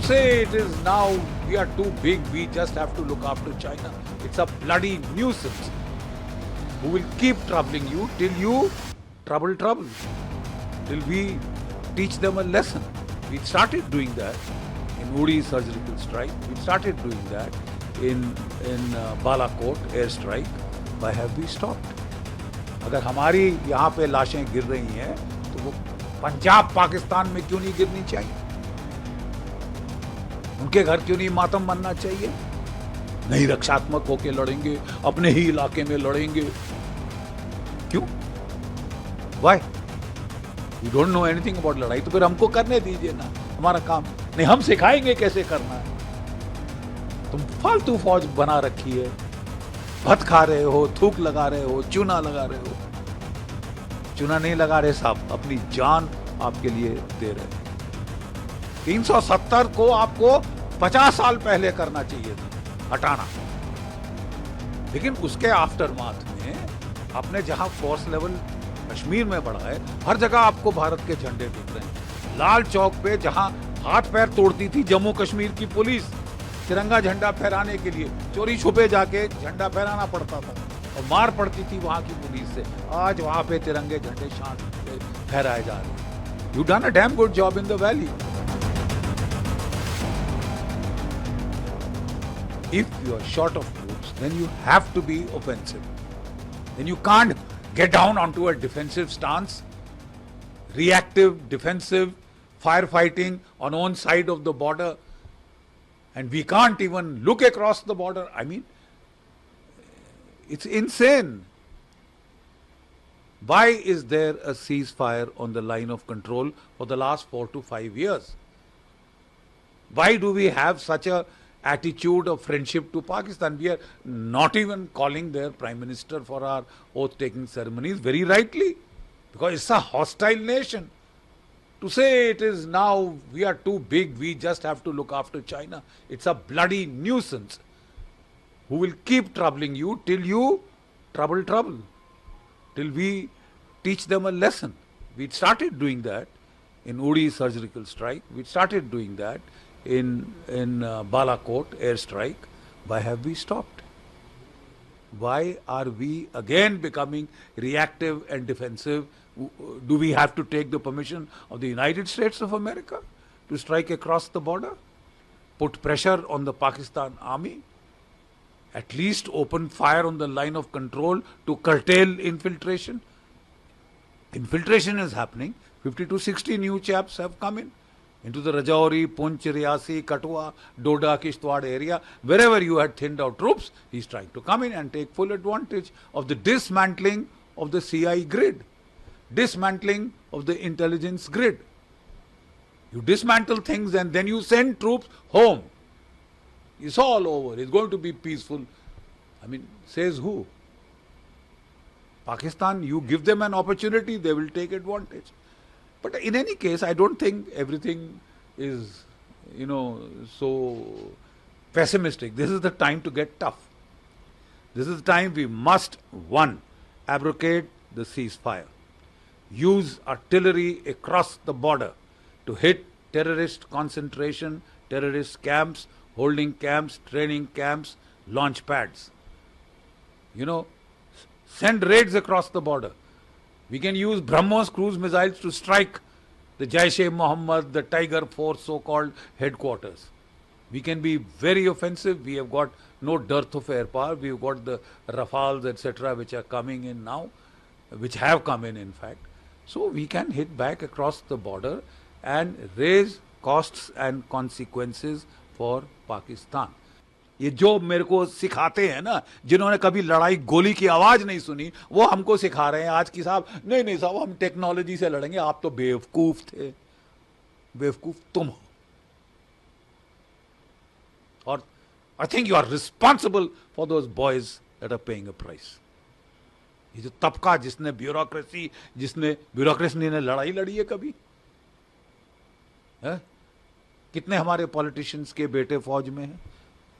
say it is now we are too big, we just have to look after China. It's a bloody nuisance who will keep troubling you till you trouble, till we teach them a lesson. We started doing that in Uri surgical strike. We started doing that in Balakot air strike. Why have we stopped? अगर हमारी यहाँ पे लाशें गिर रही हैं तो वो पंजाब पाकिस्तान में क्यों नहीं गिरनी चाहिए? उनके घर क्यों नहीं मातम मनना चाहिए? नहीं रक्षात्मक होके लड़ेंगे, अपने ही इलाके में लड़ेंगे, क्यों? Why? You don't know anything about लड़ाई, तो फिर हमको करने दीजिए ना हमारा काम। नहीं, हम सिखाएंगे कैसे करना है। तुम फालतू फौज बना रखी है, भत खा रहे हो, थूक लगा रहे हो, चूना लगा रहे हो। चूना नहीं लगा रहे साहब, अपनी जान आपके लिए दे रहे हैं। 370 को आपको 50 साल पहले करना चाहिए था, हटाना। लेकिन उसके आफ्टरमाथ में आपने जहां फोर्स लेवल कश्मीर में बढ़ा है, हर जगह आपको भारत के झंडे दिख रहे हैं। लाल चौक पे जहां हाथ पैर तोड़ती थी जम्मू कश्मीर की पुलिस तिरंगा झंडा फहराने के लिए, चोरी छुपे जाके झंडा फहराना पड़ता था और मार पड़ती थी वहां की पुलिस से। आज वहां पे तिरंगे झंडे शान से फहराए जा रहे हैं। You done a damn good job in the valley. If you are short of troops, then you have to be offensive. Then you can't get down onto a defensive stance, reactive, defensive, firefighting on own side of the border, and we can't even look across the border. I mean, it's insane. Why is there a ceasefire on the line of control for the last 4 to 5 years? Why do we have such a attitude of friendship to Pakistan? We are not even calling their Prime Minister for our oath-taking ceremonies, very rightly, because it's a hostile nation. To say it is now we are too big, we just have to look after China, it's a bloody nuisance who will keep troubling you till you trouble, till we teach them a lesson. We started doing that in Uri surgical strike. We started doing that in Balakot air strike. Why have we stopped? Why are we again becoming reactive and defensive? Do we have to take the permission of the United States of America to strike across the border? Put pressure on the Pakistan army? At least open fire on the line of control to curtail infiltration? Infiltration is happening. 50 to 60 new chaps have come into the Rajouri, Poonch, Riyasi, Kathua, Doda, Kishtwar area. Wherever you had thinned out troops, he's trying to come in and take full advantage of the dismantling of the CI grid, dismantling of the intelligence grid. You dismantle things and then you send troops home. It's all over. It's going to be peaceful. I mean, says who? Pakistan, you give them an opportunity, they will take advantage. But in any case, I don't think everything is, so pessimistic. This is the time to get tough. This is the time we must, one, abrogate the ceasefire. Use artillery across the border to hit terrorist concentration, terrorist camps, holding camps, training camps, launch pads. Send raids across the border. We can use BrahMos cruise missiles to strike the Jaish-e-Mohammed, the Tiger Force so-called headquarters. We can be very offensive. We have got no dearth of air power. We've got the Rafales, etc., which are coming in now, which have come in fact. So we can hit back across the border and raise costs and consequences for Pakistan. ये जो मेरे को सिखाते हैं ना, जिन्होंने कभी लड़ाई गोली की आवाज नहीं सुनी, वो हमको सिखा रहे हैं आज की साहब, नहीं साहब हम टेक्नोलॉजी से लड़ेंगे। आप तो बेवकूफ थे, बेवकूफ तुम हो। और I think you are responsible for those boys that are paying a price. ये जो तबका जिसने ब्यूरोक्रेसी ने लड़ाई लड़ी है कभी है? कितने हमारे पॉलिटिशियंस के बेटे फौज में हैं?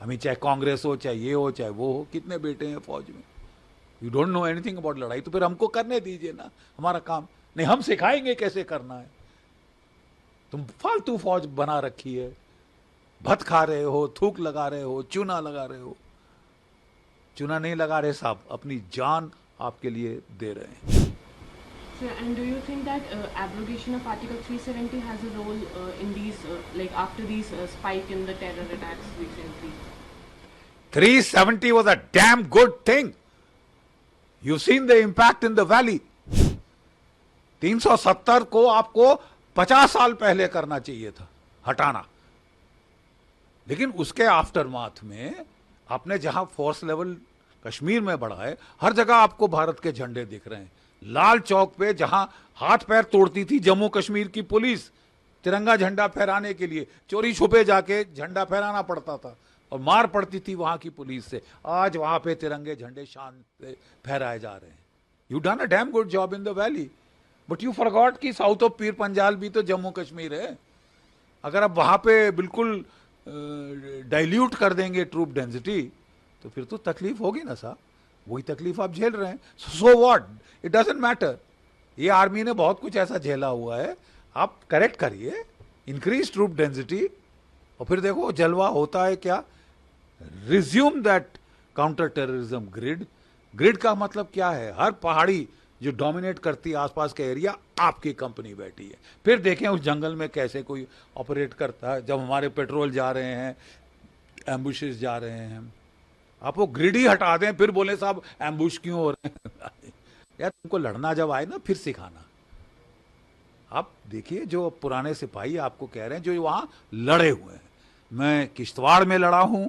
हमें चाहे कांग्रेस हो, चाहे ये हो, चाहे वो हो, कितने बेटे हैं फौज में? You don't know anything about लड़ाई, तो फिर हमको करने दीजिए ना हमारा काम। नहीं, हम सिखाएंगे कैसे करना है। तुम फालतू फौज बना रखी है, भत खा रहे हो, थूक लगा रहे हो, चूना लगा रहे हो। चूना नहीं लगा रहे साहब, अपनी जान आपके लिए दे रहे हैं। Sir, and do you think that abrogation of Article 370 has a role in these, like after these spike in the terror attacks recently? 370 was a damn good thing. You've seen the impact in the valley. 370 को आपको 50 साल पहले करना चाहिए था, हटाना। लेकिन उसके आफ्टरमाथ में आपने जहां फोर्स लेवल कश्मीर में बढ़ा है, हर जगह आपको भारत के झंडे दिख रहे हैं। लाल चौक पे जहां हाथ पैर तोड़ती थी जम्मू कश्मीर की पुलिस तिरंगा झंडा फहराने के लिए, चोरी छुपे जाके झंडा फहराना पड़ता था और मार पड़ती थी वहां की पुलिस से, आज वहां पे तिरंगे झंडे शान से फहराए जा रहे हैं। You done a damn good job in the valley, but you forgot कि साउथ ऑफ पीर पंजाल भी तो जम्मू कश्मीर है। अगर आप वहां पे बिल्कुल डाइल्यूट कर देंगे ट्रूप डेंसिटी, तो फिर तो तकलीफ होगी ना साहब। वही तकलीफ आप झेल रहे हैं। So what, it doesn't matter. ये आर्मी ने बहुत कुछ ऐसा झेला हुआ है, आप करेक्ट करिए, इंक्रीज ट्रूप डेंसिटी, और फिर देखो जलवा होता है क्या। Resume that counter terrorism grid. Grid का मतलब क्या है? हर पहाड़ी जो डोमिनेट करती है आसपास के एरिया, आपकी कंपनी बैठी है। फिर देखें उस जंगल में कैसे कोई ऑपरेट करता है। जब हमारे पेट्रोल जा रहे हैं, एम्बुशेस जा रहे हैं, आप वो ग्रिड ही हटा दें, फिर बोले साहब एम्बुश क्यों हो रहे हैं। यार तुमको लड़ना जब आए ना, फिर सिखाना। आप देखिए जो पुराने सिपाही आपको कह रहे हैं जो वहां लड़े हुए हैं, मैं किश्तवाड़ में लड़ा हूं,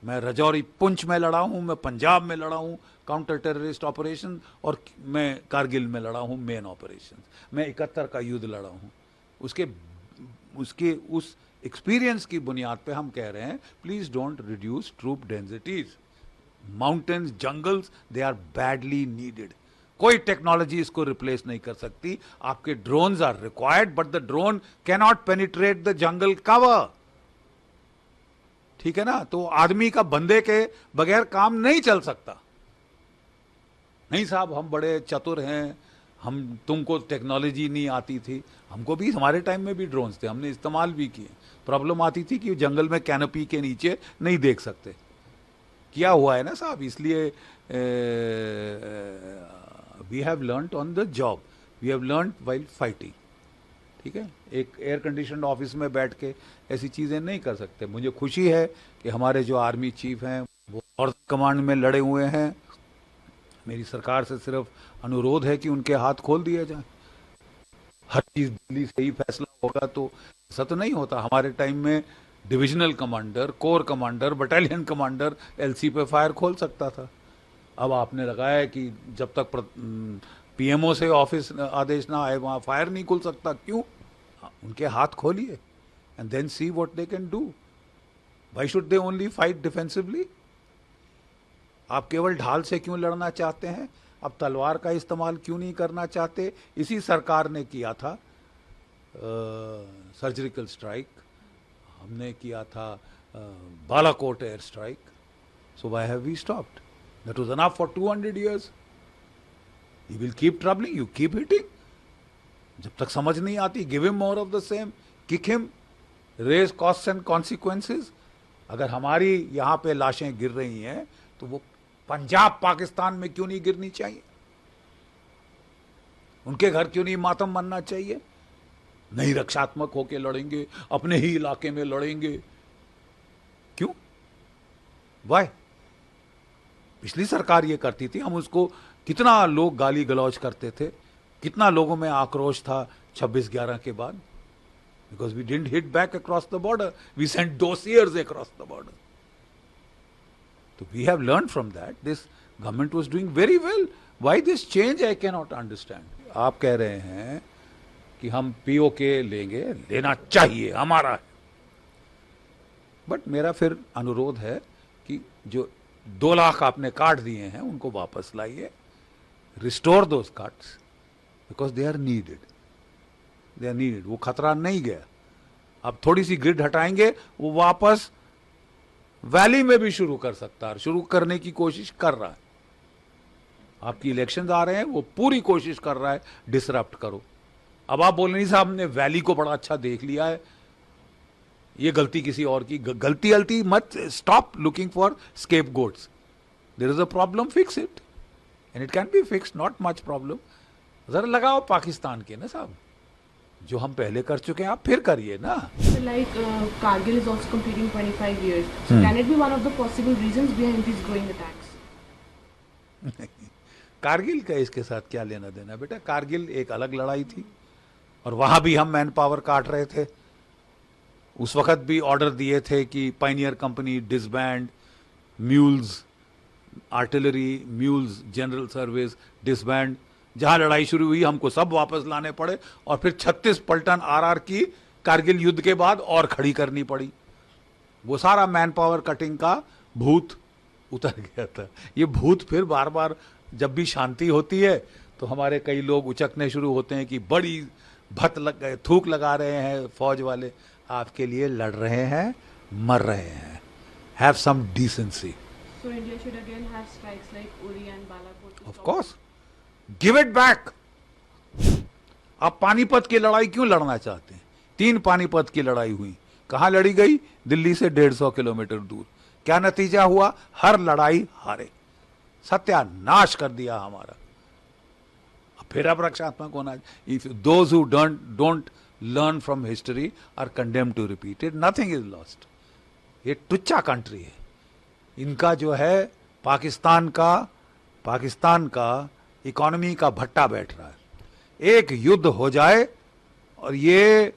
मैं रजौरी पुंछ में लड़ा हूं, मैं पंजाब में लड़ा हूं काउंटर टेररिस्ट ऑपरेशन, और मैं कारगिल में लड़ा हूं मेन ऑपरेशन, मैं 71 का युद्ध लड़ा हूं। उसके उस एक्सपीरियंस की बुनियाद पे हम कह रहे हैं please don't reduce troop densities. Mountains, jungles, they are badly needed. कोई टेक्नोलॉजी इसको रिप्लेस नहीं कर सकती। आपके drones are required, but the drone can not penetrate the jungle cover. ठीक है ना? तो आदमी का बंदे के बगैर काम नहीं चल सकता। नहीं साहब हम बड़े चतुर हैं, हम तुमको टेक्नोलॉजी नहीं आती थी। हमको भी, हमारे टाइम में भी ड्रोन्स थे, हमने इस्तेमाल भी किए। प्रॉब्लम आती थी कि जंगल में कैनोपी के नीचे नहीं देख सकते। किया हुआ है ना साहब, इसलिए we have learned on the job, we have learned while fighting. ठीक है, एक एयर कंडीशन ऑफिस में बैठ के ऐसी चीज़ें नहीं कर सकते। मुझे खुशी है कि हमारे जो आर्मी चीफ हैं वो नॉर्थ कमांड में लड़े हुए हैं। मेरी सरकार से सिर्फ अनुरोध है कि उनके हाथ खोल दिए जाए। हर चीज़ दिल्ली से ही फैसला होगा तो ऐसा तो नहीं होता। हमारे टाइम में divisional commander, core commander, battalion commander LC पे फायर खोल सकता था। अब आपने लगाया है कि जब तक पीएमओ से ऑफिस आदेश ना आए वहाँ फायर नहीं खुल सकता। क्यों? उनके हाथ खोलिए and then see what they can do. Why should they only fight defensively? आप केवल ढाल से क्यों लड़ना चाहते हैं? अब तलवार का इस्तेमाल क्यों नहीं करना चाहते? इसी सरकार ने किया था सर्जिकल स्ट्राइक, हमने किया था Balakot air strike. So why have we stopped? That was enough for 200 years. He will keep troubling you, keep hitting. जब तक समझ नहीं आती, give him more of the same, kick him, raise cost and consequences. अगर हमारी यहाँ पे लाशें गिर रही हैं तो वो पंजाब पाकिस्तान में क्यों नहीं गिरनी चाहिए? उनके घर क्यों नहीं मातम मनना चाहिए? नहीं रक्षात्मक होके लड़ेंगे, अपने ही इलाके में लड़ेंगे, क्यों? वाई? पिछली सरकार ये करती थी, हम उसको, कितना लोग गाली गलौज करते थे, कितना लोगों में आक्रोश था 26/11 के बाद, because we didn't hit back across the border, we sent dossiers across the border. तो we have learn from that, this government was doing very well. Why this change I can not understand. आप कह रहे हैं कि हम PoK लेंगे, लेना चाहिए, हमारा है। बट मेरा फिर अनुरोध है कि जो 2 लाख आपने काट दिए हैं उनको वापस लाइए, restore those cards, because they are needed, they are needed. वो खतरा नहीं गया। अब थोड़ी सी ग्रिड हटाएंगे, वो वापस वैली में भी शुरू कर सकता है, शुरू करने की कोशिश कर रहा है। आपकी इलेक्शंस आ रहे हैं, वो पूरी कोशिश कर रहा है डिसरप्ट करो। अब आप बोल नहीं साहब हमने वैली को बड़ा अच्छा देख लिया है, ये गलती किसी और की, गलती मत, stop looking for scapegoats. There is a problem, fix it and it can be fix, not much problem. जरा लगाओ पाकिस्तान के ना साहब, जो हम पहले कर चुके हैं आप फिर करिए ना. So like Kargil is also completing 25 years. So can it be one of the possible reasons behind these growing attacks? Kargil का इसके साथ क्या लेना देना बेटा. कारगिल एक अलग लड़ाई थी और वहां भी हम मैन पावर काट रहे थे. उस वक्त भी ऑर्डर दिए थे कि pioneer company disband, mules artillery, mules general service disband. जहां लड़ाई शुरू हुई हमको सब वापस लाने पड़े और फिर 36 पलटन आरआर की कारगिल युद्ध के बाद और खड़ी करनी पड़ी. वो सारा मैन पावर कटिंग का भूत उतर गया था. ये भूत फिर बार बार जब भी शांति होती है तो हमारे कई लोग उचकने शुरू होते हैं कि बड़ी भत लग गए, थूक लगा रहे हैं फौज वाले. आपके लिए लड़ रहे हैं, मर रहे हैं. Have some decency. So India should again have strikes like Uri and Balakot. to of stop course, give it back. आप पानीपत की लड़ाई क्यों लड़ना चाहते हैं? 3 पानीपत की लड़ाई हुई. कहां लड़ी गई? दिल्ली से 150 किलोमीटर दूर. क्या नतीजा हुआ? हर लड़ाई हारे, सत्यानाश कर दिया हमारा. फिर अब रक्षात्मक होना. If those who don't learn from history are condemned to repeat it. Nothing is lost. ये टुच्चा कंट्री है. इनका जो है पाकिस्तान का इकोनॉमी का भट्टा बैठ रहा है. एक युद्ध हो जाए और ये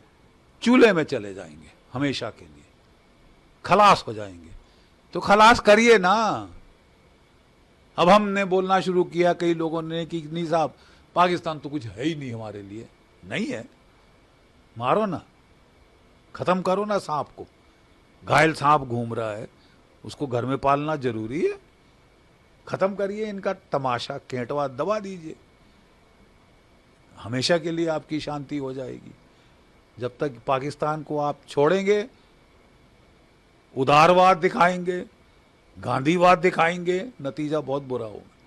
चूल्हे में चले जाएंगे हमेशा के लिए, खलास हो जाएंगे. तो खलास करिए ना. अब हमने बोलना शुरू किया कई लोगों ने कि नहीं साहब पाकिस्तान तो कुछ है ही नहीं हमारे लिए. नहीं है, मारो ना, खत्म करो ना सांप को. घायल सांप घूम रहा है, उसको घर में पालना जरूरी है. खत्म करिए इनका तमाशा, केंटवा दबा दीजिए. हमेशा के लिए आपकी शांति हो जाएगी. जब तक पाकिस्तान को आप छोड़ेंगे, उदारवाद दिखाएंगे, गांधीवाद दिखाएंगे, नतीजा बहुत बुरा होगा.